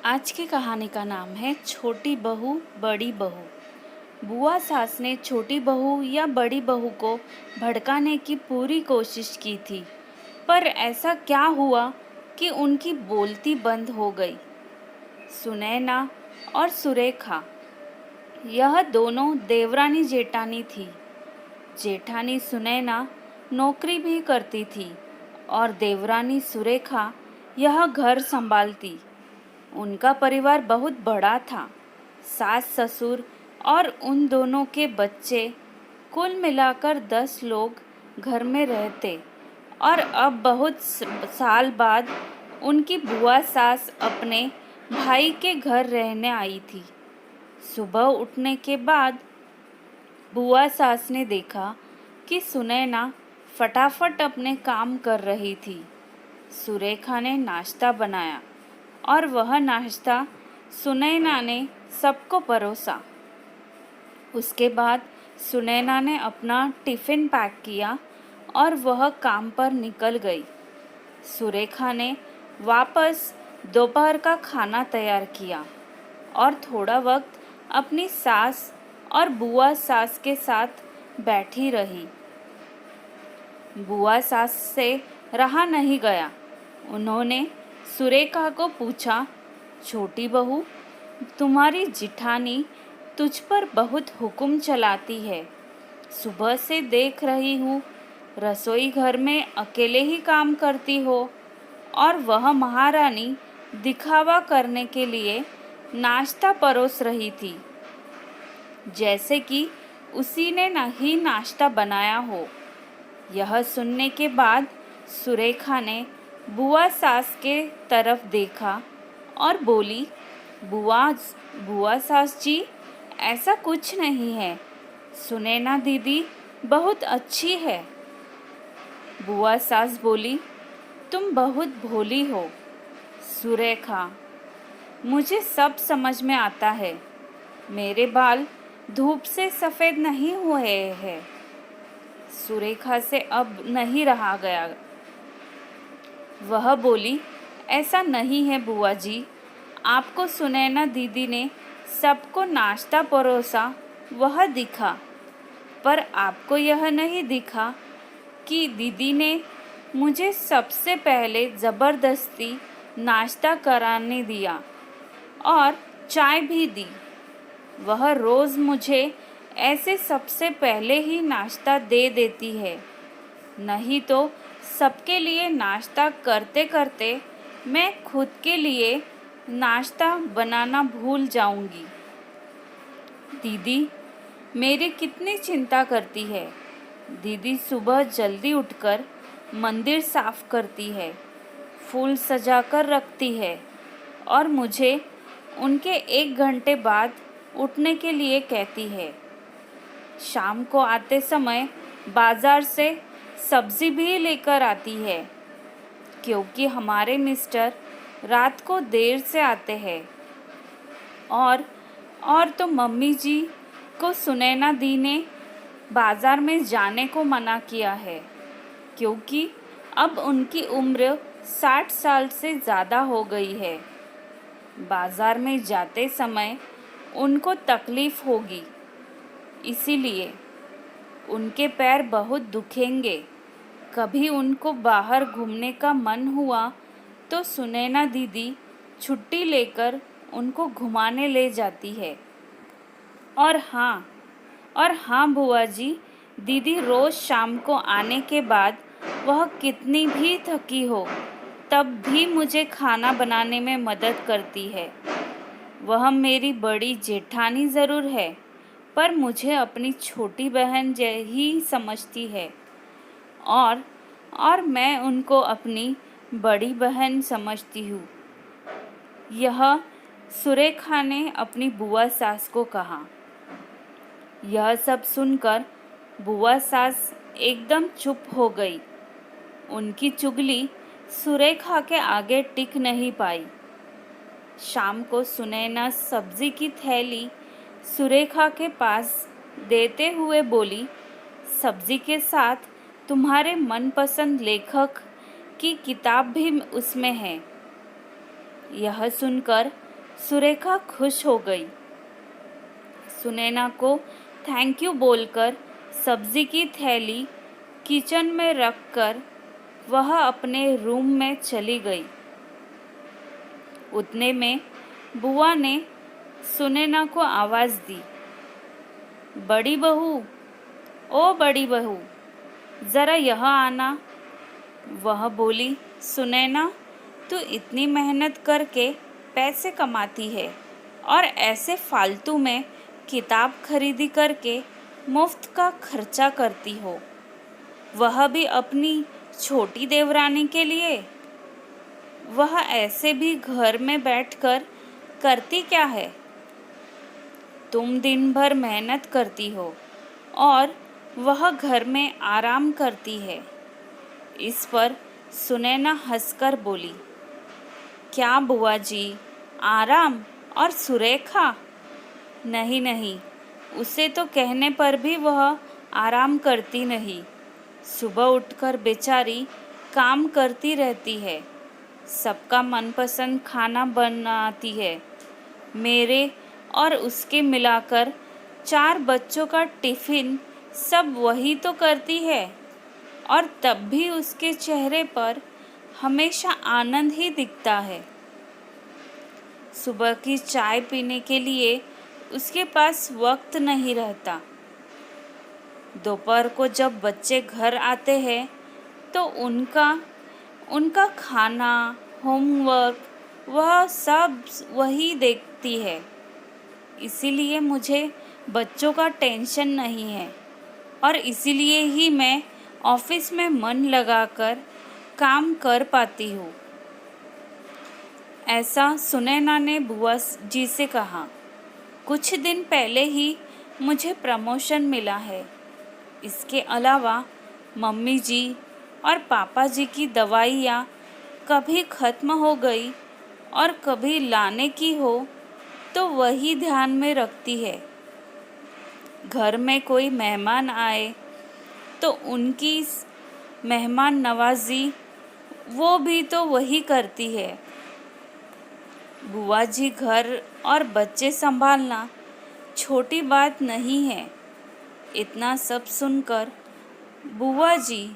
आज की कहानी का नाम है छोटी बहू बड़ी बहू। बुआ सास ने छोटी बहू या बड़ी बहू को भड़काने की पूरी कोशिश की थी, पर ऐसा क्या हुआ कि उनकी बोलती बंद हो गई। सुनैना और सुरेखा, यह दोनों देवरानी जेठानी थी। जेठानी सुनैना नौकरी भी करती थी और देवरानी सुरेखा यह घर संभालती। उनका परिवार बहुत बड़ा था। सास ससुर और उन दोनों के बच्चे, कुल मिलाकर 10 लोग घर में रहते। और अब बहुत साल बाद उनकी बुआ सास अपने भाई के घर रहने आई थी। सुबह उठने के बाद बुआ सास ने देखा कि सुनैना फटाफट अपने काम कर रही थी। सुरेखा ने नाश्ता बनाया और वह नाश्ता सुनैना ने सबको परोसा। उसके बाद सुनैना ने अपना टिफ़िन पैक किया और वह काम पर निकल गई। सुरेखा ने वापस दोपहर का खाना तैयार किया और थोड़ा वक्त अपनी सास और बुआ सास के साथ बैठी रही। बुआ सास से रहा नहीं गया। उन्होंने सुरेखा को पूछा, छोटी बहू, तुम्हारी जिठानी तुझ पर बहुत हुक्म चलाती है। सुबह से देख रही हूँ, रसोई घर में अकेले ही काम करती हो और वह महारानी दिखावा करने के लिए नाश्ता परोस रही थी, जैसे कि उसी ने ही नाश्ता बनाया हो। यह सुनने के बाद सुरेखा ने बुआ सास के तरफ देखा और बोली, बुआ सास जी, ऐसा कुछ नहीं है। सुनैना दीदी बहुत अच्छी है। बुआ सास बोली, तुम बहुत भोली हो। सुरेखा, मुझे सब समझ में आता है। मेरे बाल धूप से सफ़ेद नहीं हुए हैं। सुरेखा से अब नहीं रहा गया। वह बोली, ऐसा नहीं है बुआ जी, आपको सुनैना दीदी ने सबको नाश्ता परोसा वह दिखा, पर आपको यह नहीं दिखा कि दीदी ने मुझे सबसे पहले ज़बरदस्ती नाश्ता कराने दिया और चाय भी दी। वह रोज़ मुझे ऐसे सबसे पहले ही नाश्ता दे देती है, नहीं तो सबके लिए नाश्ता करते करते मैं खुद के लिए नाश्ता बनाना भूल जाऊंगी। दीदी मेरी कितनी चिंता करती है। दीदी सुबह जल्दी उठकर मंदिर साफ करती है, फूल सजाकर रखती है और मुझे उनके 1 घंटे बाद उठने के लिए कहती है। शाम को आते समय बाज़ार से सब्ज़ी भी लेकर आती है, क्योंकि हमारे मिस्टर रात को देर से आते हैं। और तो मम्मी जी को सुनैना दी ने बाज़ार में जाने को मना किया है, क्योंकि अब उनकी उम्र 60 साल से ज़्यादा हो गई है। बाज़ार में जाते समय उनको तकलीफ़ होगी, इसीलिए उनके पैर बहुत दुखेंगे। कभी उनको बाहर घूमने का मन हुआ तो सुनैना दीदी छुट्टी लेकर उनको घुमाने ले जाती है। और हाँ बुआ जी, दीदी रोज़ शाम को आने के बाद वह कितनी भी थकी हो तब भी मुझे खाना बनाने में मदद करती है। वह मेरी बड़ी जेठानी ज़रूर है, पर मुझे अपनी छोटी बहन ही समझती है और मैं उनको अपनी बड़ी बहन समझती हूँ। यह सुरेखा ने अपनी बुआ सास को कहा। यह सब सुनकर बुआ सास एकदम चुप हो गई। उनकी चुगली सुरेखा के आगे टिक नहीं पाई। शाम को सुनैना सब्जी की थैली सुरेखा के पास देते हुए बोली, सब्जी के साथ तुम्हारे मनपसंद लेखक की किताब भी उसमें है। यह सुनकर सुरेखा खुश हो गई। सुनैना को थैंक यू बोलकर सब्जी की थैली किचन में रखकर वह अपने रूम में चली गई। उतने में बुआ ने सुनैना को आवाज़ दी, बड़ी बहू, ओ बड़ी बहू, ज़रा यहाँ आना। वह बोली, सुनैना, तू इतनी मेहनत करके पैसे कमाती है और ऐसे फालतू में किताब खरीदी करके मुफ्त का खर्चा करती हो, वह भी अपनी छोटी देवरानी के लिए। वह ऐसे भी घर में बैठकर करती क्या है? तुम दिन भर मेहनत करती हो और वह घर में आराम करती है। इस पर सुनैना हंसकर बोली, क्या बुआ जी, आराम और सुरेखा? नहीं नहीं, उसे तो कहने पर भी वह आराम करती नहीं। सुबह उठकर बेचारी काम करती रहती है, सबका मनपसंद खाना बनाती है। मेरे और उसके मिलाकर 4 बच्चों का टिफ़िन सब वही तो करती है, और तब भी उसके चेहरे पर हमेशा आनंद ही दिखता है। सुबह की चाय पीने के लिए उसके पास वक्त नहीं रहता। दोपहर को जब बच्चे घर आते हैं तो उनका खाना, होमवर्क, वह सब वही देखती है। इसीलिए मुझे बच्चों का टेंशन नहीं है और इसीलिए ही मैं ऑफिस में मन लगाकर काम कर पाती हूँ। ऐसा सुनैना ने बुआ जी से कहा। कुछ दिन पहले ही मुझे प्रमोशन मिला है। इसके अलावा मम्मी जी और पापा जी की दवाइयाँ कभी ख़त्म हो गई और कभी लाने की हो तो वही ध्यान में रखती है। घर में कोई मेहमान आए तो उनकी मेहमान नवाजी वो भी तो वही करती है। बुआ जी घर और बच्चे संभालना छोटी बात नहीं है। इतना सब सुनकर बुआ जी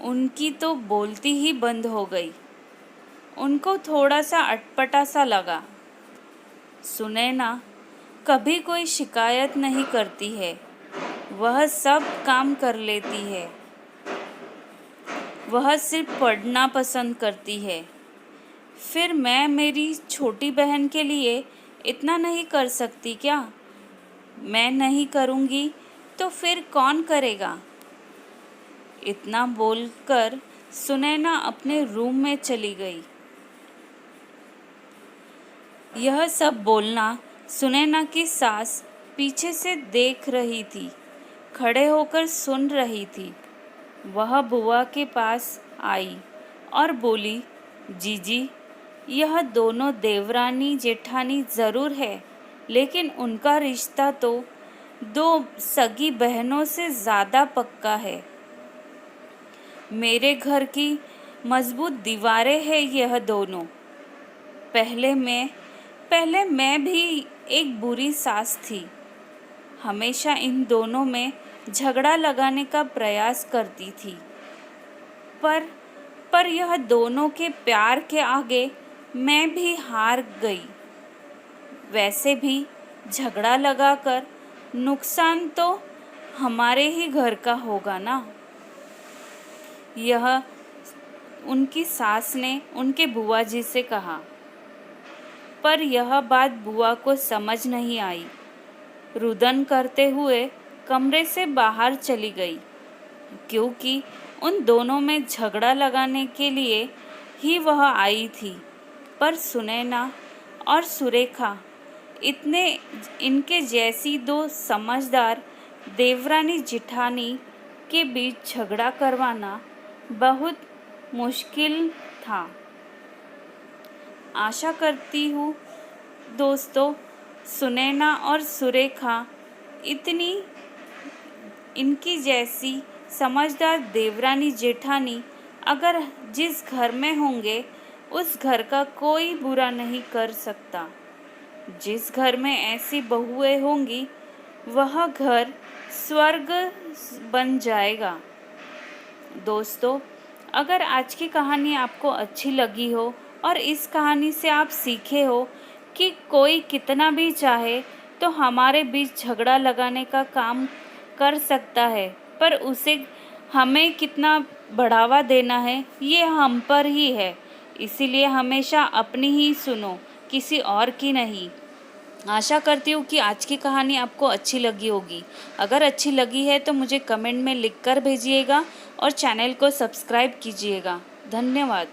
उनकी तो बोलती ही बंद हो गई। उनको थोड़ा सा अटपटा सा लगा। सुनैना कभी कोई शिकायत नहीं करती है, वह सब काम कर लेती है। वह सिर्फ पढ़ना पसंद करती है। फिर मैं मेरी छोटी बहन के लिए इतना नहीं कर सकती क्या? मैं नहीं करूँगी तो फिर कौन करेगा? इतना बोलकर सुनैना अपने रूम में चली गई। यह सब बोलना सुनैना की सास पीछे से देख रही थी, खड़े होकर सुन रही थी। वह बुआ के पास आई और बोली, जीजी, यह दोनों देवरानी जेठानी ज़रूर है, लेकिन उनका रिश्ता तो 2 सगी बहनों से ज़्यादा पक्का है। मेरे घर की मजबूत दीवारें हैं यह दोनों। पहले मैं भी एक बुरी सास थी। हमेशा इन दोनों में झगड़ा लगाने का प्रयास करती थी, पर यह दोनों के प्यार के आगे मैं भी हार गई। वैसे भी झगड़ा लगाकर नुकसान तो हमारे ही घर का होगा ना। यह उनकी सास ने उनके बुआ जी से कहा, पर यह बात बुआ को समझ नहीं आई। रुदन करते हुए कमरे से बाहर चली गई, क्योंकि उन दोनों में झगड़ा लगाने के लिए ही वह आई थी। पर सुनैना और सुरेखा इनके जैसी 2 समझदार देवरानी जिठानी के बीच झगड़ा करवाना बहुत मुश्किल था। आशा करती हूँ दोस्तों, सुनैना और सुरेखा इनकी जैसी समझदार देवरानी जेठानी अगर जिस घर में होंगे उस घर का कोई बुरा नहीं कर सकता। जिस घर में ऐसी बहुएं होंगी वह घर स्वर्ग बन जाएगा। दोस्तों, अगर आज की कहानी आपको अच्छी लगी हो और इस कहानी से आप सीखे हो कि कोई कितना भी चाहे तो हमारे बीच झगड़ा लगाने का काम कर सकता है, पर उसे हमें कितना बढ़ावा देना है ये हम पर ही है। इसीलिए हमेशा अपनी ही सुनो, किसी और की नहीं। आशा करती हूँ कि आज की कहानी आपको अच्छी लगी होगी। अगर अच्छी लगी है तो मुझे कमेंट में लिख कर भेजिएगा और चैनल को सब्सक्राइब कीजिएगा। धन्यवाद।